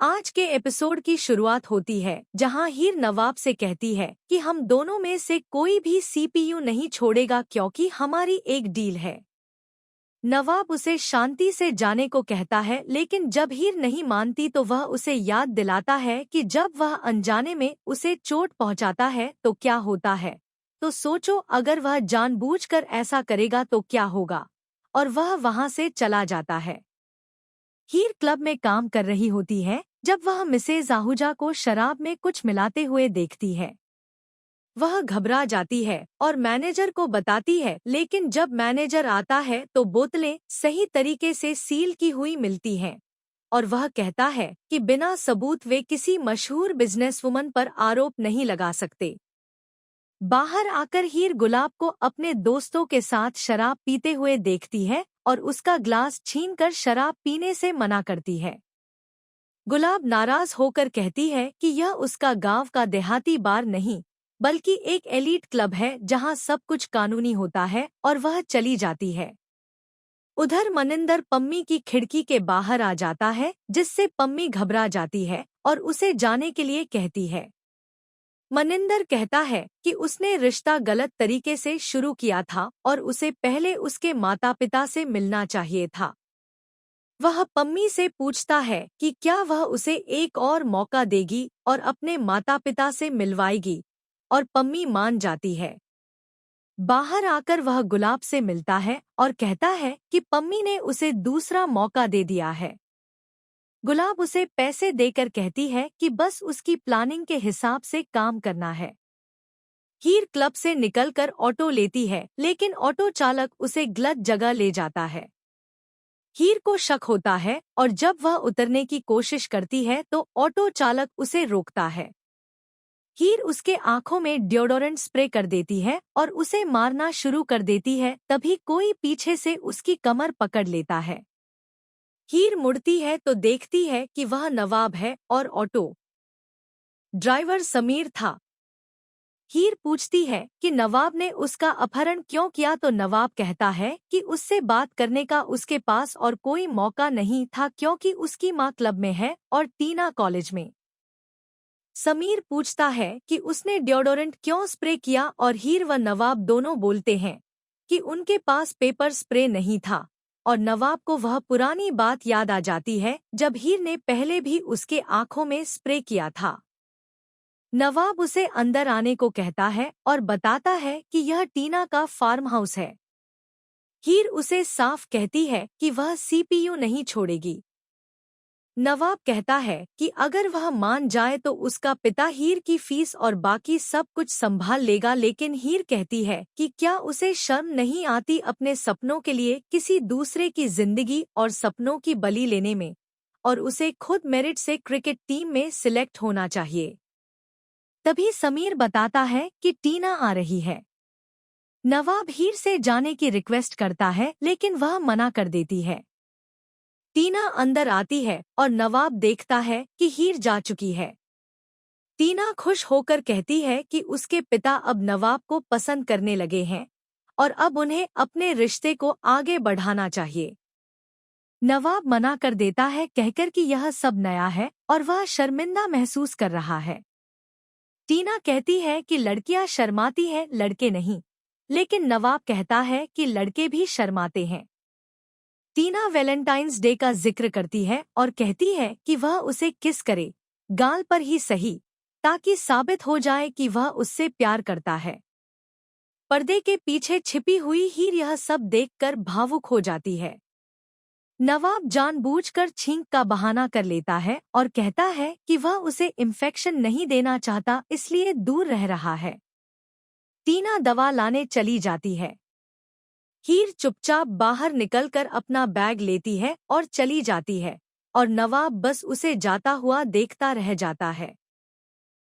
आज के एपिसोड की शुरुआत होती है जहां हीर नवाब से कहती है कि हम दोनों में से कोई भी सीपीयू नहीं छोड़ेगा क्योंकि हमारी एक डील है। नवाब उसे शांति से जाने को कहता है, लेकिन जब हीर नहीं मानती तो वह उसे याद दिलाता है कि जब वह अनजाने में उसे चोट पहुंचाता है तो क्या होता है। तो सोचो, अगर वह जानबूझकर ऐसा करेगा तो क्या होगा। और वह वहां से चला जाता है। हीर क्लब में काम कर रही होती है जब वह मिसेज आहूजा को शराब में कुछ मिलाते हुए देखती है। वह घबरा जाती है और मैनेजर को बताती है, लेकिन जब मैनेजर आता है तो बोतलें सही तरीके से सील की हुई मिलती हैं और वह कहता है कि बिना सबूत वे किसी मशहूर बिजनेसवुमन पर आरोप नहीं लगा सकते। बाहर आकर हीर गुलाब को अपने दोस्तों के साथ शराब पीते हुए देखती है और उसका ग्लास छीनकर शराब पीने से मना करती है। गुलाब नाराज होकर कहती है कि यह उसका गांव का देहाती बार नहीं बल्कि एक एलीट क्लब है जहां सब कुछ कानूनी होता है, और वह चली जाती है। उधर मनिंदर पम्मी की खिड़की के बाहर आ जाता है, जिससे पम्मी घबरा जाती है और उसे जाने के लिए कहती है। मनिंदर कहता है कि उसने रिश्ता गलत तरीके से शुरू किया था और उसे पहले उसके माता पिता से मिलना चाहिए था। वह पम्मी से पूछता है कि क्या वह उसे एक और मौका देगी और अपने माता पिता से मिलवाएगी, और पम्मी मान जाती है। बाहर आकर वह गुलाब से मिलता है और कहता है कि पम्मी ने उसे दूसरा मौका दे दिया है। गुलाब उसे पैसे देकर कहती है कि बस उसकी प्लानिंग के हिसाब से काम करना है। हीर क्लब से निकलकर ऑटो लेती है, लेकिन ऑटो चालक उसे गलत जगह ले जाता है। हीर को शक होता है और जब वह उतरने की कोशिश करती है तो ऑटो चालक उसे रोकता है। हीर उसके आंखों में डिओडोरेंट स्प्रे कर देती है और उसे मारना शुरू कर देती है, तभी कोई पीछे से उसकी कमर पकड़ लेता है। हीर मुड़ती है तो देखती है कि वह नवाब है और ऑटो ड्राइवर समीर था। हीर पूछती है कि नवाब ने उसका अपहरण क्यों किया, तो नवाब कहता है कि उससे बात करने का उसके पास और कोई मौका नहीं था क्योंकि उसकी माँ क्लब में है और टीना कॉलेज में। समीर पूछता है कि उसने डिओडोरेंट क्यों स्प्रे किया और हीर व नवाब दोनों बोलते हैं कि उनके पास पेपर स्प्रे नहीं था, और नवाब को वह पुरानी बात याद आ जाती है जब हीर ने पहले भी उसके आंखों में स्प्रे किया था। नवाब उसे अंदर आने को कहता है और बताता है कि यह टीना का फार्म हाउस है। हीर उसे साफ कहती है कि वह सीपीयू नहीं छोड़ेगी। नवाब कहता है कि अगर वह मान जाए तो उसका पिता हीर की फीस और बाकी सब कुछ संभाल लेगा, लेकिन हीर कहती है कि क्या उसे शर्म नहीं आती अपने सपनों के लिए किसी दूसरे की जिंदगी और सपनों की बलि लेने में, और उसे खुद मेरिट से क्रिकेट टीम में सिलेक्ट होना चाहिए। तभी समीर बताता है कि टीना आ रही है। नवाब हीर से जाने की रिक्वेस्ट करता है, लेकिन वह मना कर देती है। टीना अंदर आती है और नवाब देखता है कि हीर जा चुकी है। टीना खुश होकर कहती है कि उसके पिता अब नवाब को पसंद करने लगे हैं और अब उन्हें अपने रिश्ते को आगे बढ़ाना चाहिए। नवाब मना कर देता है, कहकर कि यह सब नया है और वह शर्मिंदा महसूस कर रहा है। टीना कहती है कि लड़कियां शर्माती हैं, लड़के नहीं, लेकिन नवाब कहता है कि लड़के भी शर्माते हैं। टीना वैलेंटाइंस डे का जिक्र करती है और कहती है कि वह उसे किस करे, गाल पर ही सही, ताकि साबित हो जाए कि वह उससे प्यार करता है। पर्दे के पीछे छिपी हुई हीर यह सब देखकर भावुक हो जाती है। नवाब जानबूझकर छींक का बहाना कर लेता है और कहता है कि वह उसे इन्फेक्शन नहीं देना चाहता, इसलिए दूर रह रहा है। टीना दवा लाने चली जाती है। हीर चुपचाप बाहर निकलकर अपना बैग लेती है और चली जाती है, और नवाब बस उसे जाता हुआ देखता रह जाता है।